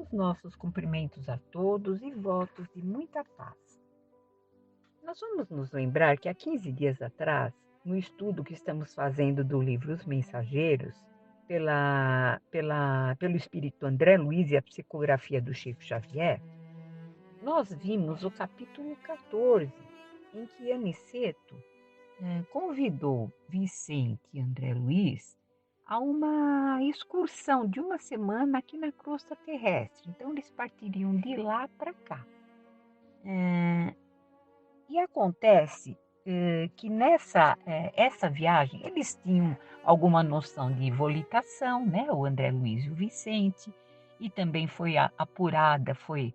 os nossos cumprimentos a todos e votos de muita paz. Nós vamos nos lembrar que há 15 dias atrás, no estudo que estamos fazendo do livro Os Mensageiros, pelo espírito André Luiz e a psicografia do Chico Xavier, nós vimos o capítulo 14, em que Aniceto convidou Vicente e André Luiz a uma excursão de uma semana aqui na crosta terrestre. Então, eles partiriam de lá para cá. E acontece que essa viagem, eles tinham alguma noção de volitação, né? O André Luiz e o Vicente, e também foi apurada, foi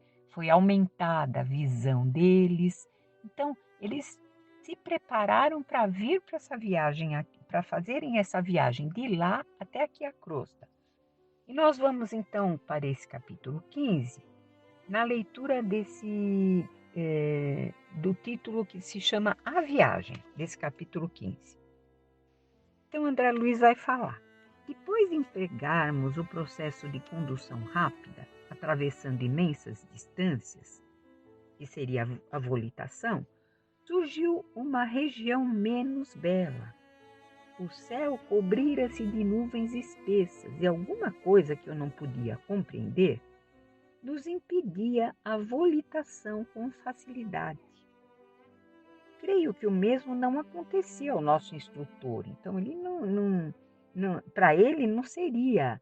aumentada a visão deles. Então, eles se prepararam para vir para essa viagem, para fazerem essa viagem de lá até aqui a crosta. E nós vamos então para esse capítulo 15, na leitura do título que se chama A Viagem, desse capítulo 15. Então, André Luiz vai falar. Depois de empregarmos o processo de condução rápida, atravessando imensas distâncias, que seria a volitação, surgiu uma região menos bela. O céu cobrira-se de nuvens espessas e alguma coisa que eu não podia compreender nos impedia a volitação com facilidade. Creio que o mesmo não acontecia ao nosso instrutor, então ele para ele não seria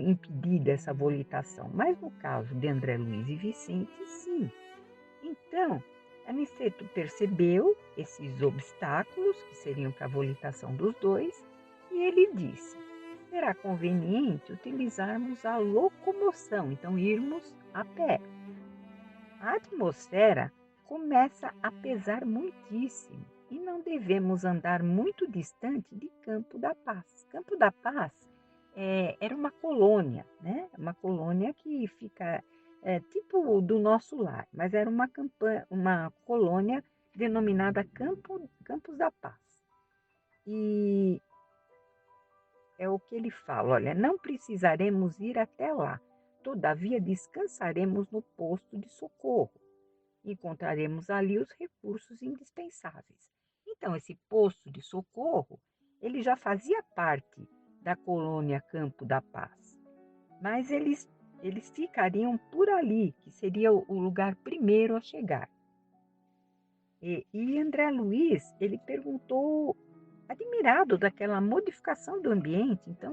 impedida essa volitação, mas no caso de André Luiz e Vicente, sim. Então, Aniceto percebeu esses obstáculos que seriam para a volitação dos dois e ele disse: será conveniente utilizarmos a locomoção, então irmos a pé. A atmosfera começa a pesar muitíssimo e não devemos andar muito distante de Campo da Paz. Campo da Paz era uma colônia, né? Uma colônia que fica tipo do nosso lar, mas era uma colônia denominada Campos da Paz. E é o que ele fala, olha, não precisaremos ir até lá, todavia descansaremos no posto de socorro. Encontraremos ali os recursos indispensáveis. Então, esse posto de socorro, ele já fazia parte da colônia Campo da Paz, mas eles ficariam por ali, que seria o lugar primeiro a chegar. E André Luiz, ele perguntou, admirado daquela modificação do ambiente, então,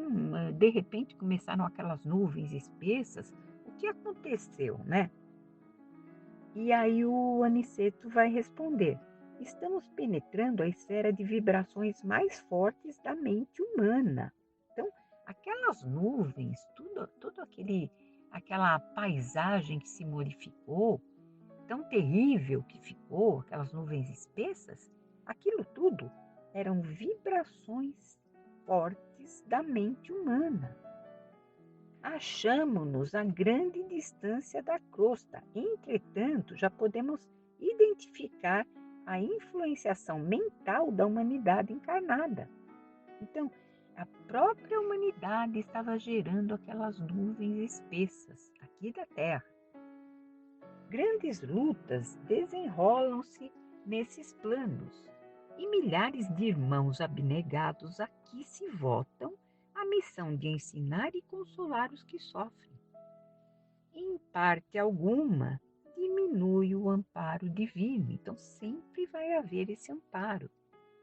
de repente, começaram aquelas nuvens espessas, o que aconteceu, né? E aí o Aniceto vai responder: estamos penetrando a esfera de vibrações mais fortes da mente humana. Então, aquelas nuvens, tudo aquela paisagem que se modificou, tão terrível que ficou, aquelas nuvens espessas, aquilo tudo eram vibrações fortes da mente humana. Achamo-nos a grande distância da crosta. Entretanto, já podemos identificar a influenciação mental da humanidade encarnada. Então, a própria humanidade estava gerando aquelas nuvens espessas aqui da Terra. Grandes lutas desenrolam-se nesses planos e milhares de irmãos abnegados aqui se votam a missão de ensinar e consolar os que sofrem. Em parte alguma, diminui o amparo divino. Então, sempre vai haver esse amparo.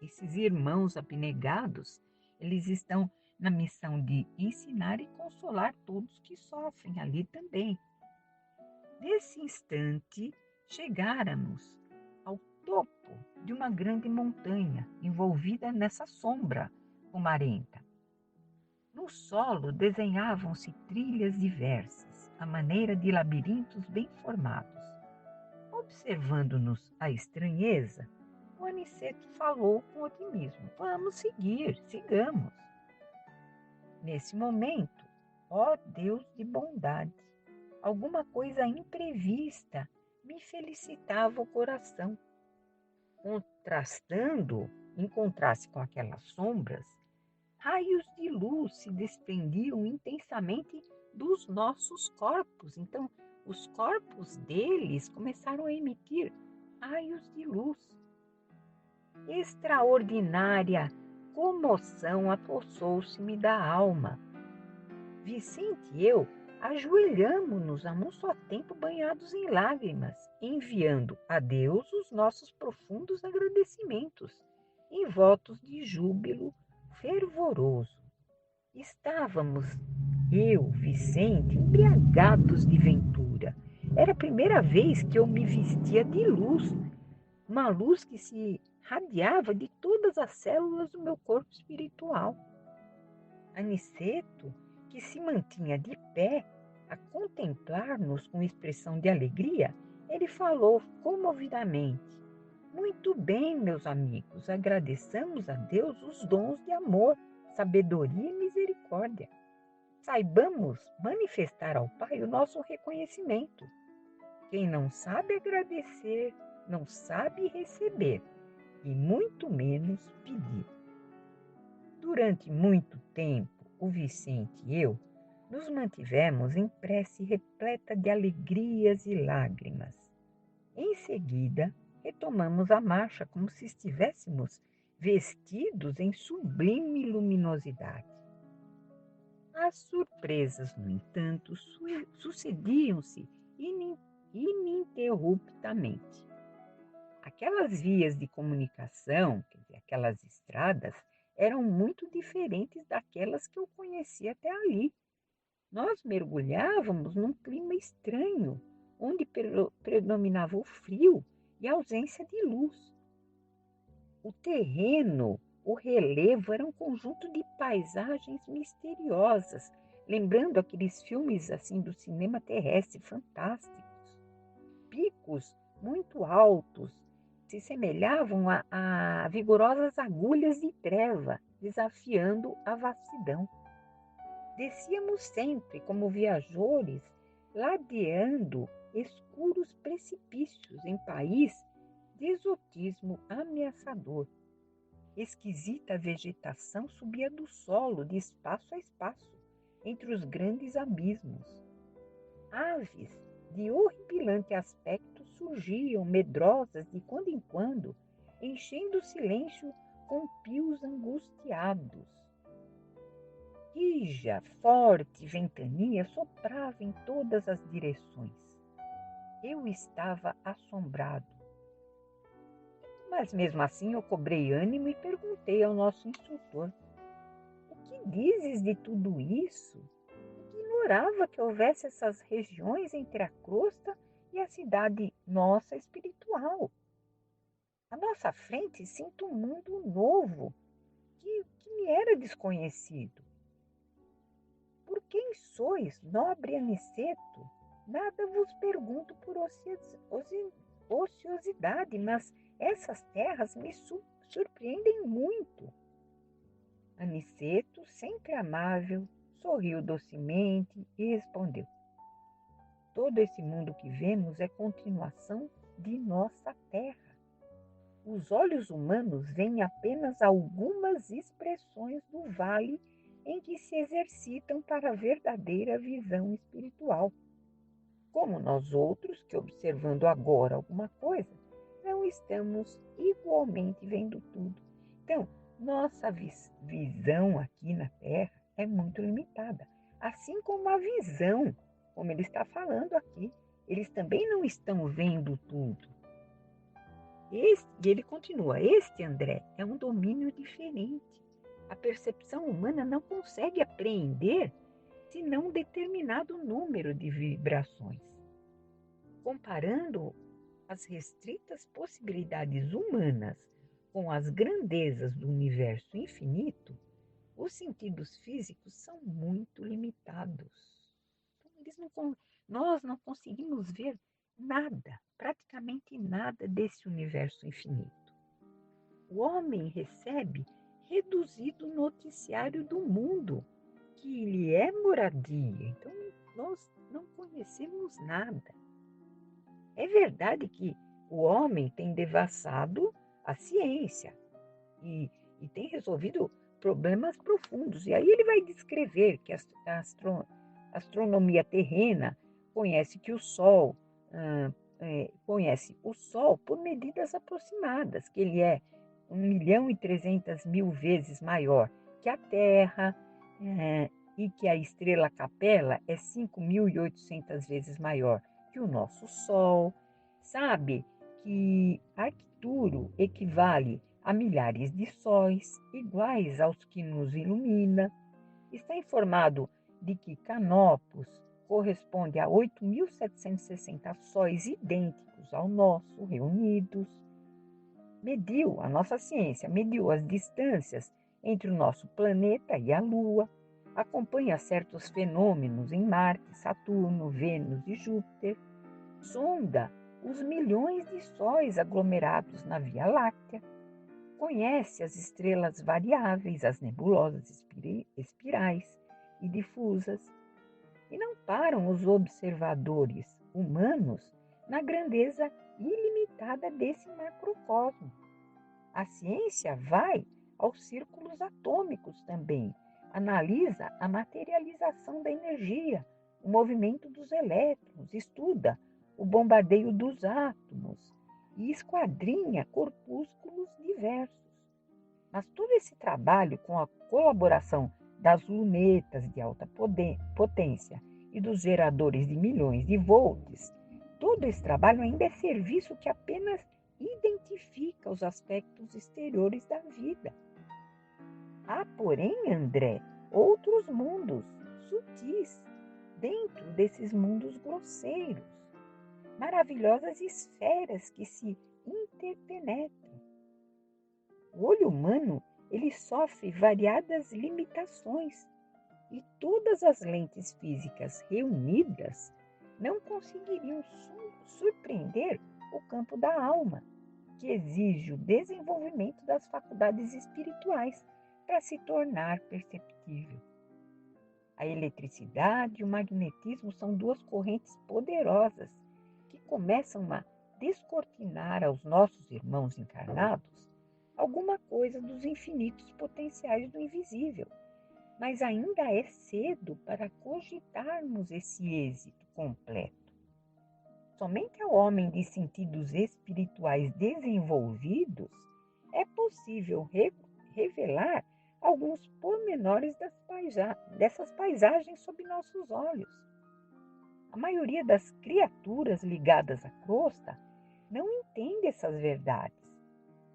Esses irmãos abnegados, eles estão na missão de ensinar e consolar todos que sofrem ali também. Nesse instante, chegáramos ao topo de uma grande montanha, envolvida nessa sombra fumarenta. No solo desenhavam-se trilhas diversas, à maneira de labirintos bem formados. Observando-nos a estranheza, o Aniceto falou com otimismo: vamos seguir, sigamos. Nesse momento, ó Deus de bondade, alguma coisa imprevista me felicitava o coração. Em contraste com aquelas sombras, raios de luz se desprendiam intensamente dos nossos corpos. Então, os corpos deles começaram a emitir raios de luz. Extraordinária comoção apossou-se-me da alma. Vicente e eu ajoelhamo-nos a um só tempo banhados em lágrimas, enviando a Deus os nossos profundos agradecimentos em votos de júbilo fervoroso. Estávamos, eu, Vicente, embriagados de ventura. Era a primeira vez que eu me vestia de luz, uma luz que se radiava de todas as células do meu corpo espiritual. Aniceto, que se mantinha de pé, a contemplar-nos com expressão de alegria, ele falou comovidamente: muito bem, meus amigos, agradeçamos a Deus os dons de amor, sabedoria e misericórdia. Saibamos manifestar ao Pai o nosso reconhecimento. Quem não sabe agradecer, não sabe receber, e muito menos pedir. Durante muito tempo, o Vicente e eu nos mantivemos em prece repleta de alegrias e lágrimas. Em seguida, retomamos a marcha como se estivéssemos vestidos em sublime luminosidade. As surpresas, no entanto, sucediam-se ininterruptamente. Aquelas vias de comunicação, quer dizer, aquelas estradas, eram muito diferentes daquelas que eu conhecia até ali. Nós mergulhávamos num clima estranho, onde predominava o frio e a ausência de luz. O terreno, o relevo, era um conjunto de paisagens misteriosas, lembrando aqueles filmes assim do cinema terrestre fantásticos. Picos muito altos se semelhavam a vigorosas agulhas de treva, desafiando a vastidão. Descíamos sempre como viajores, ladeando escuros precipícios em país de exotismo ameaçador. Esquisita vegetação subia do solo de espaço a espaço, entre os grandes abismos. Aves de horripilante aspecto surgiam medrosas de quando em quando, enchendo o silêncio com pios angustiados. Rija, forte ventania soprava em todas as direções. Eu estava assombrado. Mas mesmo assim eu cobrei ânimo e perguntei ao nosso instrutor: o que dizes de tudo isso? Ignorava que houvesse essas regiões entre a crosta e a cidade nossa espiritual. À nossa frente sinto um mundo novo que me era desconhecido. Por quem sois, nobre Aniceto? Nada vos pergunto por ociosidade, mas essas terras me surpreendem muito. Aniceto, sempre amável, sorriu docemente e respondeu: todo esse mundo que vemos é continuação de nossa terra. Os olhos humanos veem apenas algumas expressões do vale em que se exercitam para a verdadeira visão espiritual. Como nós outros, que observando agora alguma coisa, não estamos igualmente vendo tudo. Então, nossa visão aqui na Terra é muito limitada, assim como a visão, como ele está falando aqui. Eles também não estão vendo tudo. E ele continua: este, André, é um domínio diferente. A percepção humana não consegue apreender senão um determinado número de vibrações. Comparando as restritas possibilidades humanas com as grandezas do universo infinito, os sentidos físicos são muito limitados. Nós não conseguimos ver nada, praticamente nada desse universo infinito. O homem recebe reduzido noticiário do mundo, que lhe é moradia. Então, nós não conhecemos nada. É verdade que o homem tem devassado a ciência e tem resolvido problemas profundos. E aí ele vai descrever que A astronomia terrena conhece que o Sol conhece o Sol por medidas aproximadas, que ele é 1.300.000 vezes maior que a Terra, e que a estrela Capella é 5.800 vezes maior que o nosso Sol. Sabe que Arcturo equivale a milhares de sóis iguais aos que nos ilumina. Está informado de que Canopus corresponde a 8.760 sóis idênticos ao nosso, reunidos. A nossa ciência mediu as distâncias entre o nosso planeta e a Lua, acompanha certos fenômenos em Marte, Saturno, Vênus e Júpiter, sonda os milhões de sóis aglomerados na Via Láctea, conhece as estrelas variáveis, as nebulosas espirais e difusas, e não param os observadores humanos na grandeza ilimitada desse macrocosmo. A ciência vai aos círculos atômicos também, analisa a materialização da energia, o movimento dos elétrons, estuda o bombardeio dos átomos e esquadrinha corpúsculos diversos. Mas todo esse trabalho, com a colaboração das lunetas de alta potência e dos geradores de milhões de volts, todo esse trabalho ainda é serviço que apenas identifica os aspectos exteriores da vida. Há, porém, André, outros mundos sutis dentro desses mundos grosseiros, maravilhosas esferas que se interpenetram. O olho humano, ele sofre variadas limitações e todas as lentes físicas reunidas não conseguiriam surpreender o campo da alma, que exige o desenvolvimento das faculdades espirituais para se tornar perceptível. A eletricidade e o magnetismo são duas correntes poderosas que começam a descortinar aos nossos irmãos encarnados alguma coisa dos infinitos potenciais do invisível, mas ainda é cedo para cogitarmos esse êxito completo. Somente ao homem de sentidos espirituais desenvolvidos é possível revelar alguns pormenores dessas paisagens sob nossos olhos. A maioria das criaturas ligadas à crosta não entende essas verdades,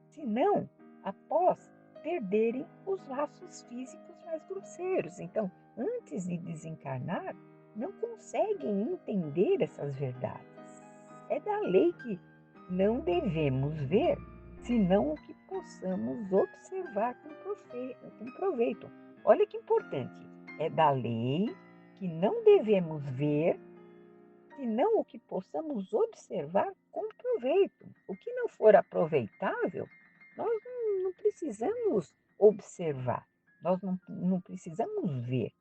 senão após perderem os laços físicos mais grosseiros. Então, antes de desencarnar, não conseguem entender essas verdades. É da lei que não devemos ver, senão o que possamos observar com proveito. Olha que importante. É da lei que não devemos ver, senão o que possamos observar com proveito. O que não for aproveitável, nós não precisamos observar, nós não precisamos ver.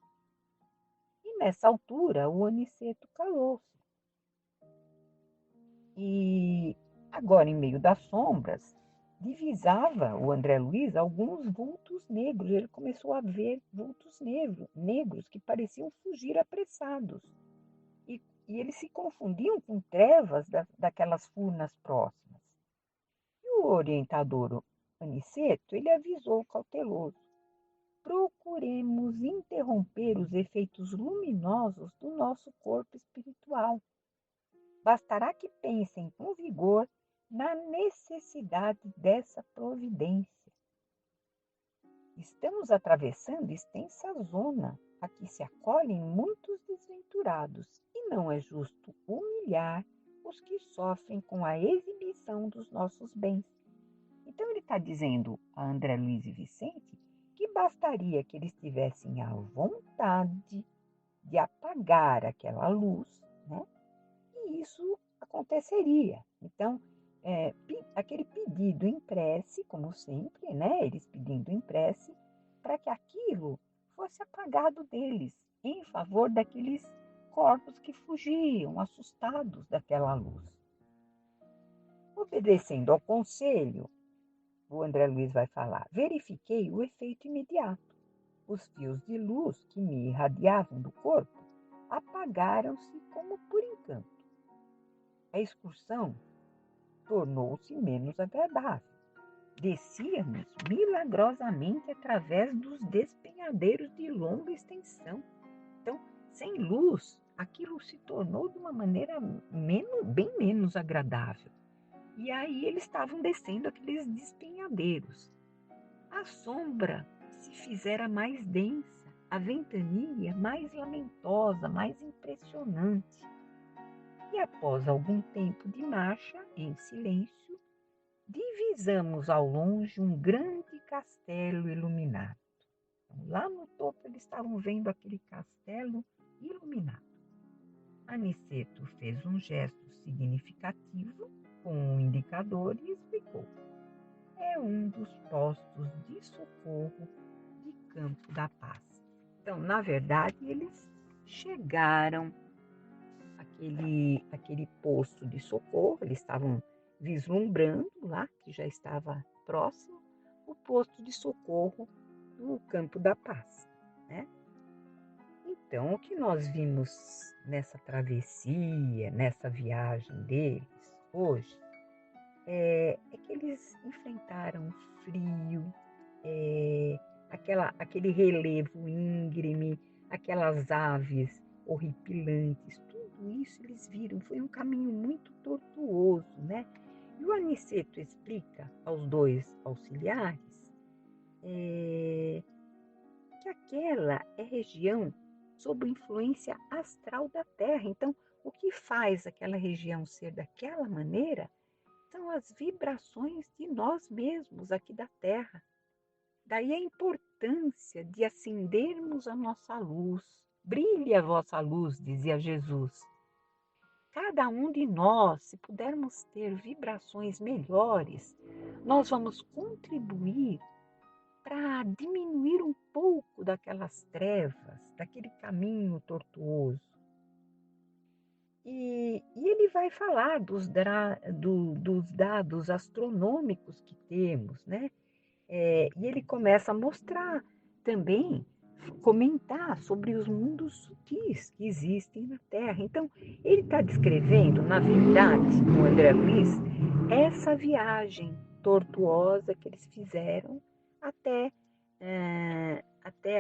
E nessa altura, o Aniceto calou-se. E agora, em meio das sombras, divisava o André Luiz alguns vultos negros. Ele começou a ver vultos negros que pareciam fugir apressados. E eles se confundiam com trevas daquelas furnas próximas. E o orientador Aniceto, ele avisou cauteloso: procuremos interromper os efeitos luminosos do nosso corpo espiritual. Bastará que pensem com vigor na necessidade dessa providência. Estamos atravessando extensa zona a que se acolhem muitos desventurados e não é justo humilhar os que sofrem com a exibição dos nossos bens. Então ele está dizendo a André Luiz e Vicente que bastaria que eles tivessem a vontade de apagar aquela luz, né? E isso aconteceria. Então, aquele pedido em prece, como sempre, né? Eles pedindo em prece, para que aquilo fosse apagado deles, em favor daqueles corpos que fugiam, assustados daquela luz. Obedecendo ao conselho, o André Luiz vai falar, verifiquei o efeito imediato. Os fios de luz que me irradiavam do corpo apagaram-se como por encanto. A excursão tornou-se menos agradável. Descíamos milagrosamente através dos despenhadeiros de longa extensão. Então, sem luz, aquilo se tornou de uma maneira bem menos agradável. E aí eles estavam descendo aqueles despenhadeiros. A sombra se fizera mais densa, a ventania mais lamentosa, mais impressionante. E após algum tempo de marcha, em silêncio, divisamos ao longe um grande castelo iluminado. Então, lá no topo eles estavam vendo aquele castelo iluminado. Aniceto fez um gesto significativo com um indicador e explicou: é um dos postos de socorro de Campo da Paz. Então, na verdade, eles chegaram àquele posto de socorro, eles estavam vislumbrando lá, que já estava próximo, o posto de socorro do Campo da Paz, né? Então, o que nós vimos nessa travessia, nessa viagem deles hoje, é que eles enfrentaram frio, aquele relevo íngreme, aquelas aves horripilantes, tudo isso eles viram. Foi um caminho muito tortuoso, né? E o Aniceto explica aos dois auxiliares que aquela é região sob influência astral da Terra. Então, o que faz aquela região ser daquela maneira são as vibrações de nós mesmos aqui da Terra. Daí a importância de acendermos a nossa luz. Brilhe a vossa luz, dizia Jesus. Cada um de nós, se pudermos ter vibrações melhores, nós vamos contribuir para diminuir um pouco daquelas trevas, daquele caminho tortuoso. E ele vai falar dos dados astronômicos que temos, né? E ele começa a mostrar também, comentar sobre os mundos sutis que existem na Terra. Então, ele está descrevendo, na verdade, o André Luiz, essa viagem tortuosa que eles fizeram até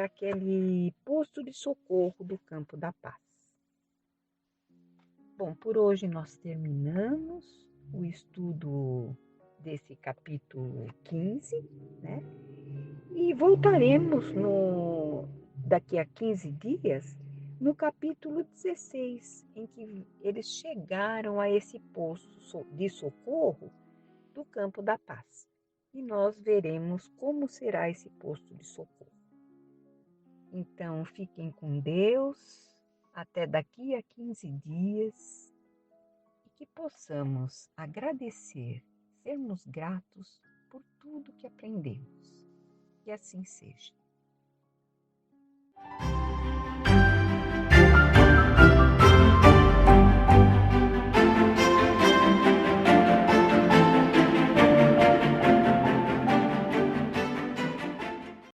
aquele posto de socorro do Campo da Paz. Bom, por hoje nós terminamos o estudo desse capítulo 15, né? E voltaremos daqui a 15 dias no capítulo 16, em que eles chegaram a esse posto de socorro do Campo da Paz. E nós veremos como será esse posto de socorro. Então, fiquem com Deus, até daqui a 15 dias, e que possamos agradecer, sermos gratos por tudo que aprendemos. Que assim seja.